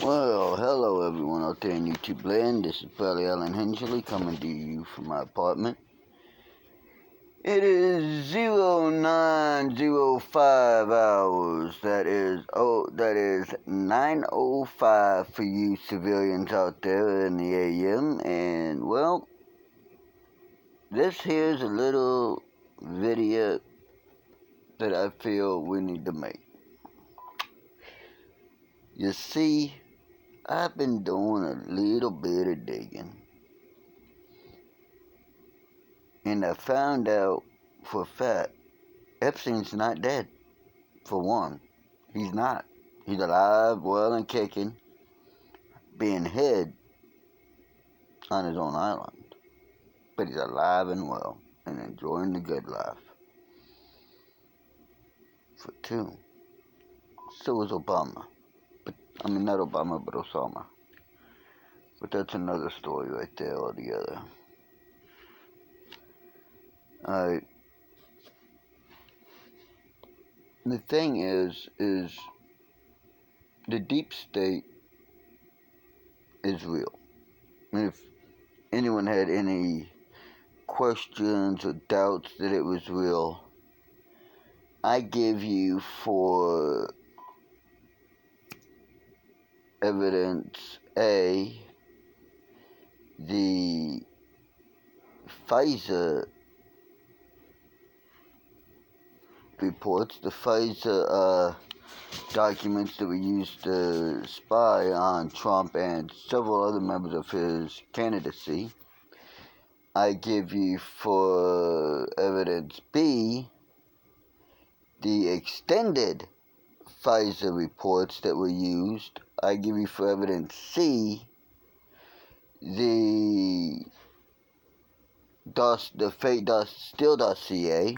Well, hello everyone out there in YouTube land. This is Bradley Allen Hensley coming to you from my apartment. It is 09:05 hours. That is 9:05 for you civilians out there in the AM. And well, this here's a little video that I feel we need to make. You see, I've been doing a little bit of digging, and I found out for a fact Epstein's not dead, for one. He's not. He's alive, well and kicking, being hid on his own island. But he's alive and well and enjoying the good life. For two, so is Obama. Not Obama, but Osama. But that's another story right there altogether. Alright. The thing is the deep state is real. If anyone had any questions or doubts that it was real, I give you for evidence A, the Pfizer reports, the Pfizer documents that were used to spy on Trump and several other members of his candidacy. I give you for evidence B, the extended Pfizer reports that were used. I give you for evidence C, the fake Steele dossier.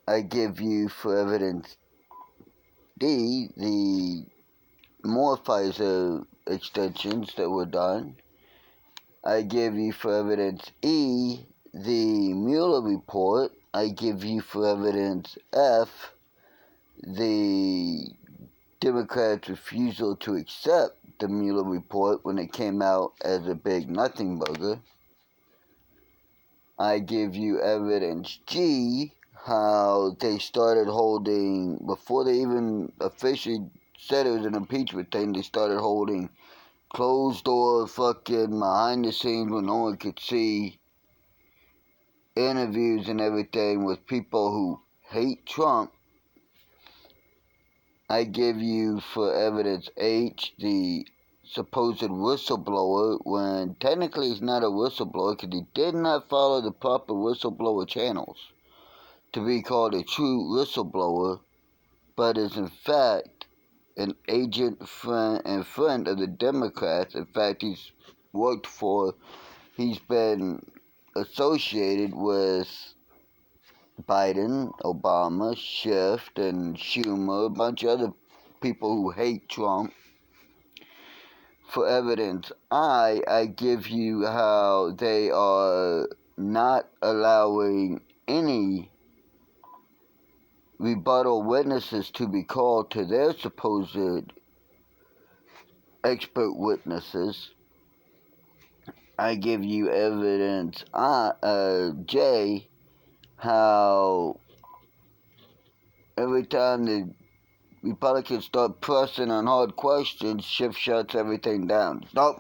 I give you for evidence D, the more Pfizer extensions that were done. I give you for evidence E, the Mueller report. I give you for evidence F, the Democrats' refusal to accept the Mueller report when it came out as a big nothing burger. I give you evidence G, how they started holding, before they even officially said it was an impeachment thing, they started holding closed door fucking behind the scenes where no one could see interviews and everything with people who hate Trump. I give you for evidence H, the supposed whistleblower, when technically he's not a whistleblower because he did not follow the proper whistleblower channels to be called a true whistleblower, but is in fact an agent, friend of the Democrats. In fact, he's been associated with Biden, Obama, Schiff, and Schumer, a bunch of other people who hate Trump. For evidence I give you how they are not allowing any rebuttal witnesses to be called to their supposed expert witnesses. I give you evidence J, how every time the Republicans start pressing on hard questions, Schiff shuts everything down. Nope.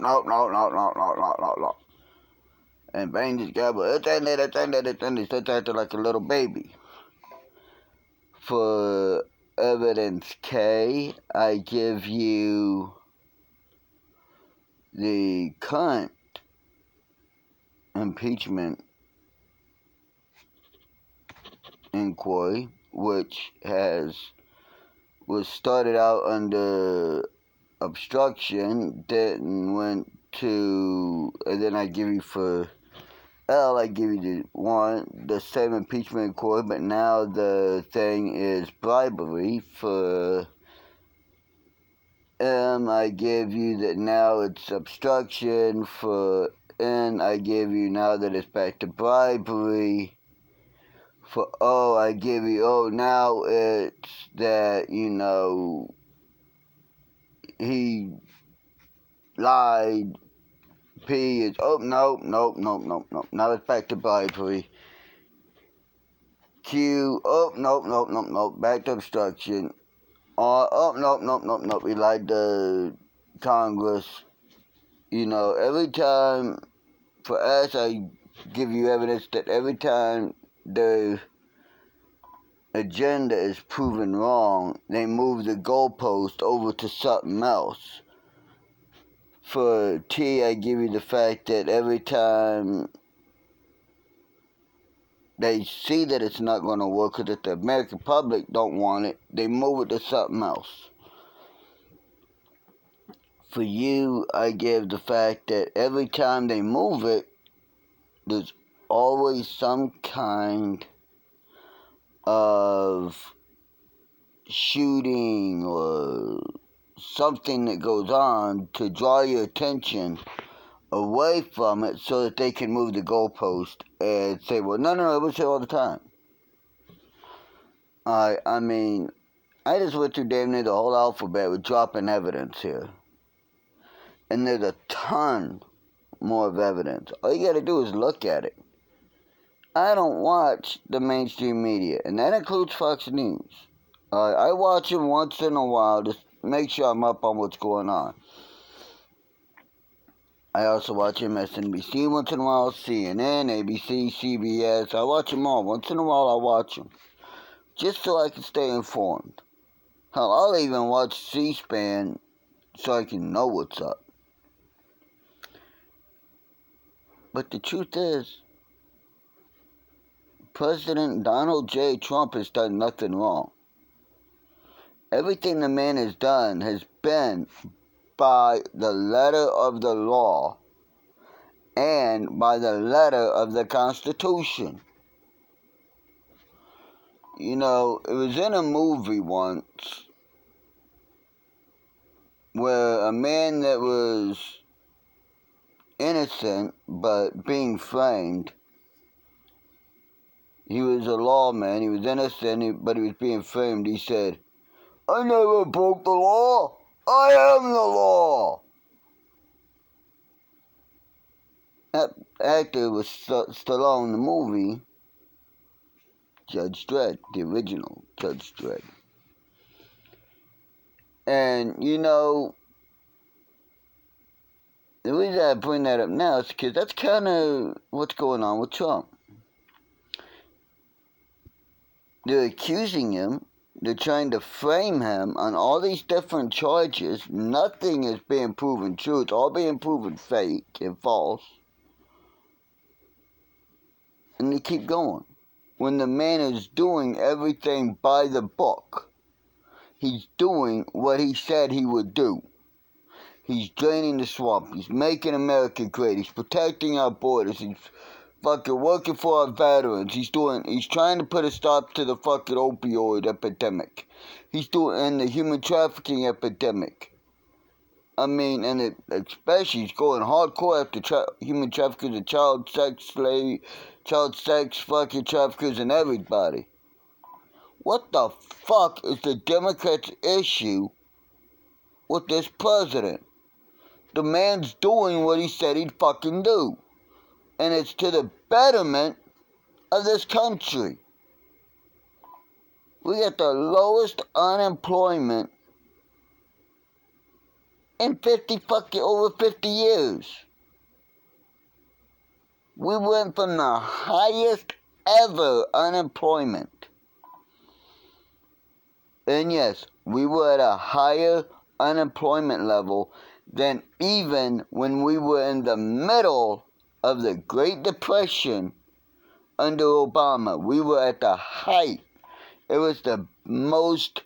And bangs his gavel. It's ended. Starts acting like a little baby. For evidence K, I give you the current impeachment inquiry, which was started out under obstruction, and then I give you for L, I give you the same impeachment inquiry, but now the thing is bribery. For M, I give you that now it's obstruction. For N, I give you now that it's back to bribery. For O, I give you, now it's that, he lied. P is, oh, no. Now it's back to bribery. Q, oh, no. Back to obstruction. R, oh, no. He lied to Congress. You know, every time, for us, I give you evidence that every time the agenda is proven wrong, they move the goalpost over to something else. For T, I give you the fact that every time they see that it's not going to work, because if the American public don't want it, they move it to something else. For you, I give the fact that every time they move it, there's always some kind of shooting or something that goes on to draw your attention away from it so that they can move the goalpost and say, well, no, it was here all the time. I mean, I just went through damn near the whole alphabet with dropping evidence here. And there's a ton more of evidence. All you gotta do is look at it. I don't watch the mainstream media, and that includes Fox News. I watch them once in a while to make sure I'm up on what's going on. I also watch MSNBC once in a while, CNN, ABC, CBS. I watch them all. Once in a while I watch them, just so I can stay informed. Hell, I'll even watch C-SPAN so I can know what's up. But the truth is, President Donald J. Trump has done nothing wrong. Everything the man has done has been by the letter of the law and by the letter of the Constitution. You know, it was in a movie once where a man that was innocent but being framed, he was a lawman, he was innocent, but he was being framed. He said, I never broke the law. I am the law. That actor was Stallone in the movie Judge Dredd, the original Judge Dredd. And, you know, the reason I bring that up now is because that's kind of what's going on with Trump. They're accusing him. They're trying to frame him on all these different charges. Nothing is being proven true. It's all being proven fake and false. And they keep going. When the man is doing everything by the book. He's doing what he said he would do. He's draining the swamp. He's making America great. He's protecting our borders. He's fucking working for our veterans. He's trying to put a stop to the fucking opioid epidemic. He's doing the human trafficking epidemic. I mean, and especially he's going hardcore after human traffickers and child sex fucking traffickers and everybody. What the fuck is the Democrats' issue with this president? The man's doing what he said he'd fucking do. And it's to the betterment of this country. We got the lowest unemployment in over 50 years. We went from the highest ever unemployment. And yes, we were at a higher unemployment level than even when we were in the middle of the Great Depression under Obama. We were at the height. It was the most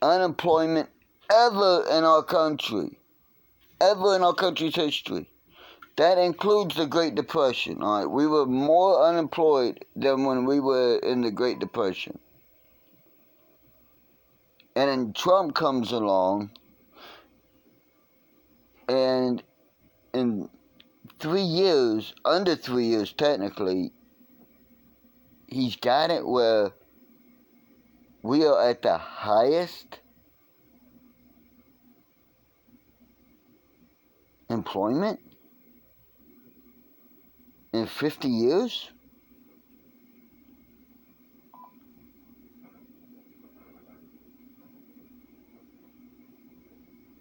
unemployment ever in our country. Ever in our country's history. That includes the Great Depression. Alright, we were more unemployed than when we were in the Great Depression. And then Trump comes along, and in 3 years, under 3 years technically, he's got it where we are at the highest unemployment in 50 years?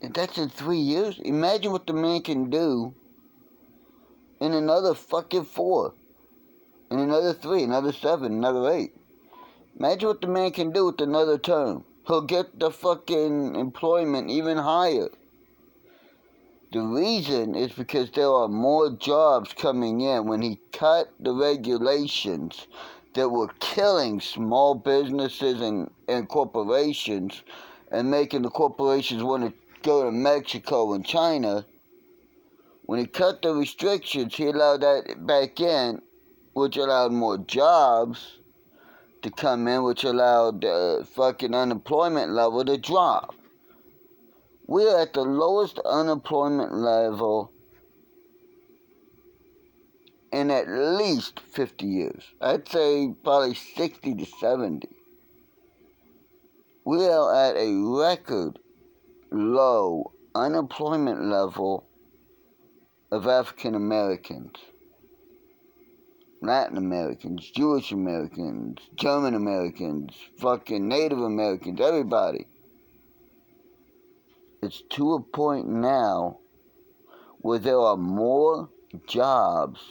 And that's in 3 years? Imagine what the man can do in another fucking 4, in another 3, another 7, another 8. Imagine what the man can do with another term. He'll get the fucking employment even higher. The reason is because there are more jobs coming in. When he cut the regulations that were killing small businesses and corporations and making the corporations want to go to Mexico and China, when he cut the restrictions, he allowed that back in, which allowed more jobs to come in, which allowed the fucking unemployment level to drop. We're at the lowest unemployment level in at least 50 years. I'd say probably 60 to 70. We are at a record low unemployment level of African Americans, Latin Americans, Jewish Americans, German Americans, fucking Native Americans, everybody. It's to a point now where there are more jobs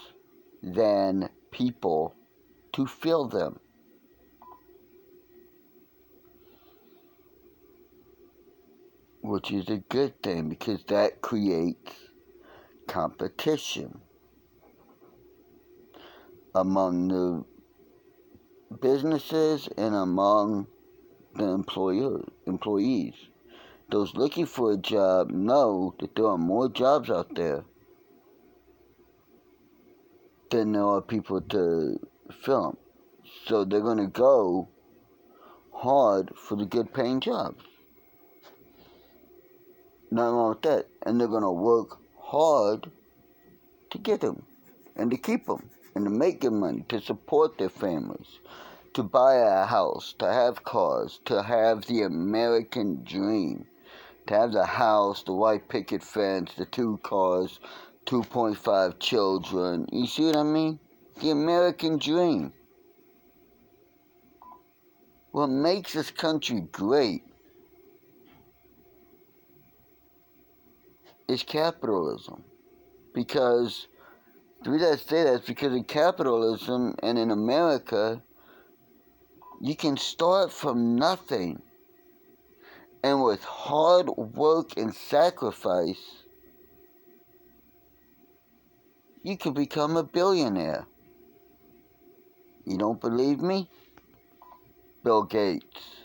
than people to fill them. Which is a good thing because that creates competition among the businesses and among the employees. Those looking for a job know that there are more jobs out there than there are people to fill them. So they're going to go hard for the good paying jobs. Nothing wrong with that. And they're going to work hard to get them and to keep them and to make them money, to support their families, to buy a house, to have cars, to have the American dream. To have the house, the white picket fence, the 2 cars, 2.5 children. You see what I mean? The American dream. What makes this country great is capitalism. Because, the reason I say that is because in capitalism and in America, you can start from nothing. And with hard work and sacrifice, you can become a billionaire. You don't believe me? Bill Gates.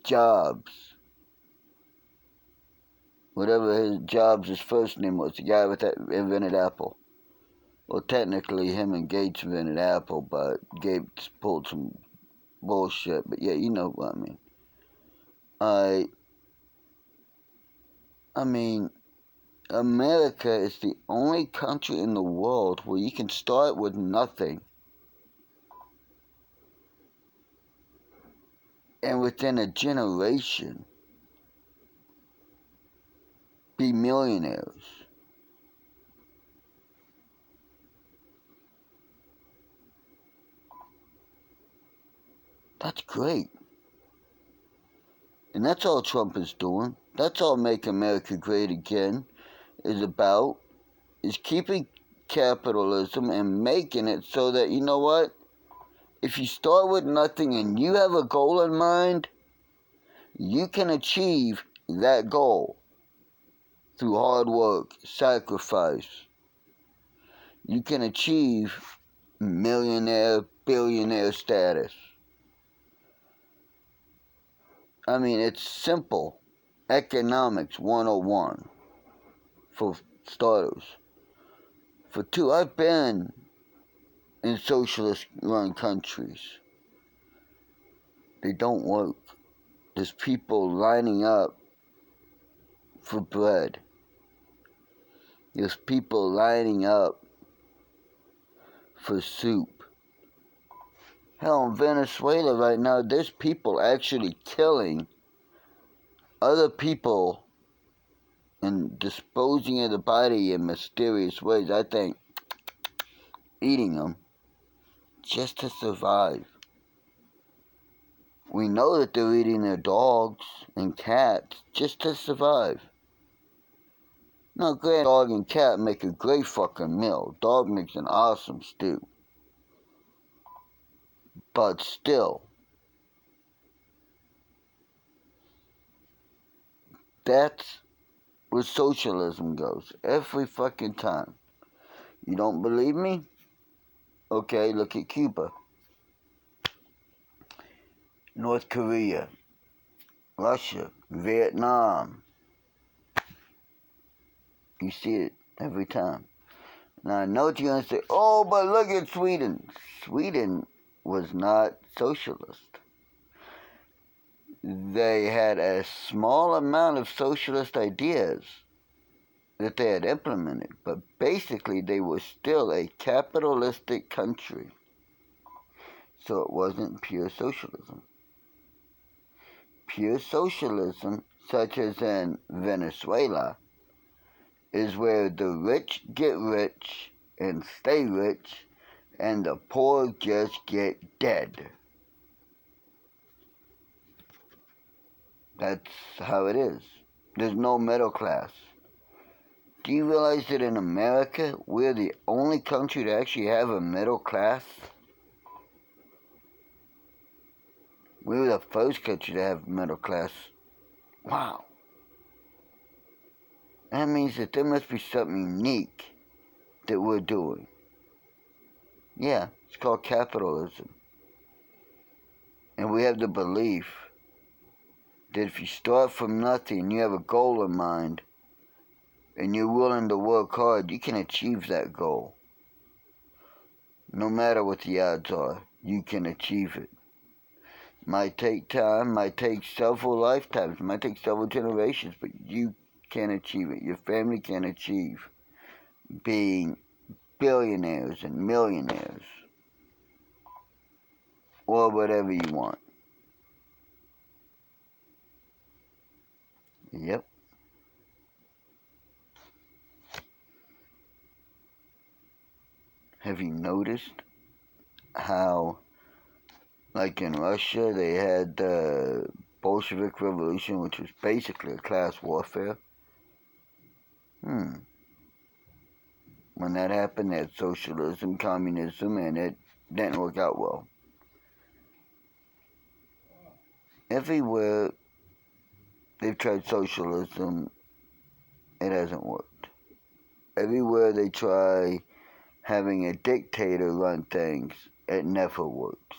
Jobs. Whatever his first name was, the guy that invented Apple. Well, technically, him and Gates invented Apple, but Gates pulled some bullshit. But yeah, you know what I mean. I mean, America is the only country in the world where you can start with nothing and within a generation be millionaires. That's great. And that's all Trump is doing. That's all Make America Great Again is about, is keeping capitalism and making it so that, you know what? If you start with nothing and you have a goal in mind, you can achieve that goal through hard work, sacrifice. You can achieve millionaire, billionaire status. I mean, it's simple. Economics 101 for starters. For 2, I've been in socialist-run countries. They don't work. There's people lining up for bread. There's people lining up for soup. Hell, in Venezuela right now, there's people actually killing other people and disposing of the body in mysterious ways. I think eating them just to survive. We know that they're eating their dogs and cats just to survive. Now, granted, dog and cat make a great fucking meal. Dog makes an awesome stew. But still, that's where socialism goes. Every fucking time. You don't believe me? Okay, look at Cuba, North Korea, Russia, Vietnam. You see it every time. Now, I know what you're going to say, oh, but look at Sweden. Sweden was not socialist. They had a small amount of socialist ideas that they had implemented, but basically they were still a capitalistic country. So it wasn't pure socialism. Pure socialism, such as in Venezuela, is where the rich get rich and stay rich, and the poor just get dead. That's how it is. There's no middle class. Do you realize that in America, we're the only country to actually have a middle class? We were the first country to have middle class. Wow. That means that there must be something unique that we're doing. Yeah, it's called capitalism. And we have the belief that if you start from nothing, you have a goal in mind, and you're willing to work hard, you can achieve that goal. No matter what the odds are, you can achieve it. Might take time, might take several lifetimes, might take several generations, but you can achieve it. Your family can achieve being billionaires and millionaires, or whatever you want. Yep. Have you noticed how, like in Russia, they had the Bolshevik Revolution, which was basically a class warfare? When that happened, they had socialism, communism, and it didn't work out well. Everywhere they've tried socialism, it hasn't worked. Everywhere they try having a dictator run things, it never works.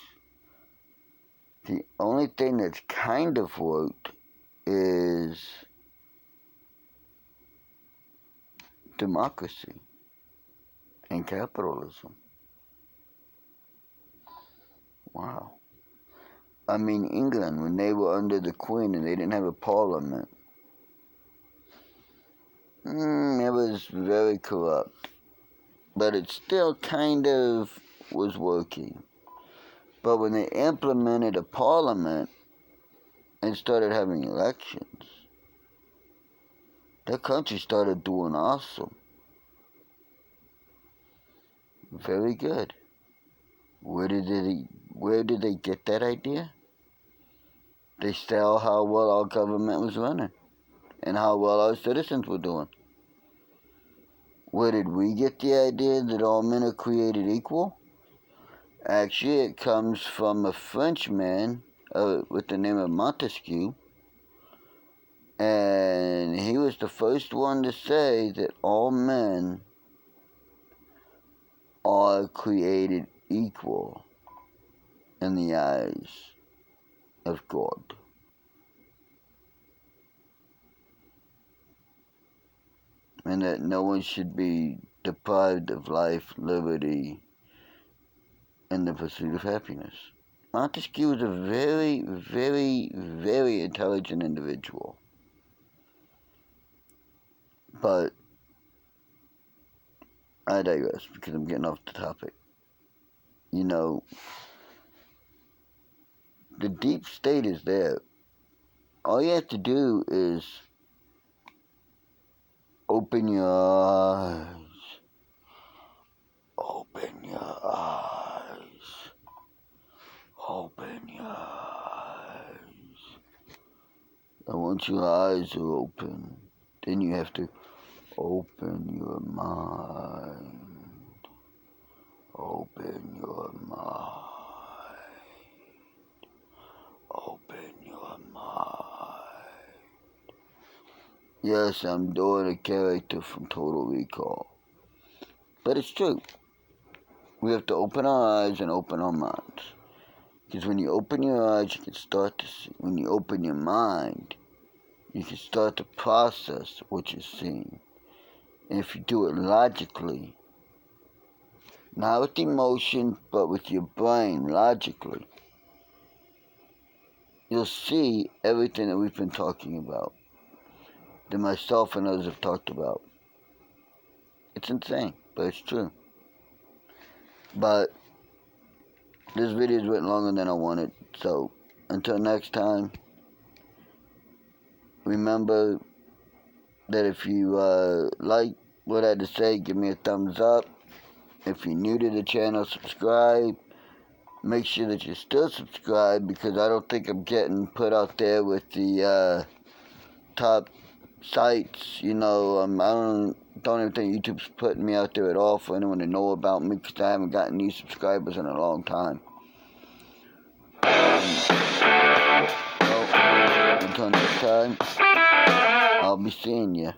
The only thing that's kind of worked is democracy and capitalism. Wow. I mean, England, when they were under the Queen and they didn't have a parliament, it was very corrupt. But it still kind of was working. But when they implemented a parliament and started having elections, the country started doing awesome. Very good. Where did they get that idea? They saw how well our government was running and how well our citizens were doing. Where did we get the idea that all men are created equal? Actually, it comes from a Frenchman with the name of Montesquieu, and he was the first one to say that all men are created equal in the eyes of God. And that no one should be deprived of life, liberty, and the pursuit of happiness. Montesquieu was a very, very, very intelligent individual. But I digress because I'm getting off the topic. You know, the deep state is there. All you have to do is Open your eyes. Open your eyes. Open your eyes. And once your eyes are open, then you have to open your mind. Open your mind. Open your mind. Yes, I'm doing a character from Total Recall. But it's true. We have to open our eyes and open our minds. Because when you open your eyes, you can start to see. When you open your mind, you can start to process what you're seeing. And if you do it logically, not with emotion, but with your brain, logically, you'll see everything that we've been talking about, that myself and others have talked about. It's insane, but it's true. But this video's went longer than I wanted, so until next time, remember that if you like what I had to say, give me a thumbs up. If you're new to the channel, subscribe. Make sure that you're still subscribed, because I don't think I'm getting put out there with the top sites. I don't even think YouTube's putting me out there at all for anyone to know about me, because I haven't gotten new subscribers in a long time. Well, until next time, I'll be seeing you.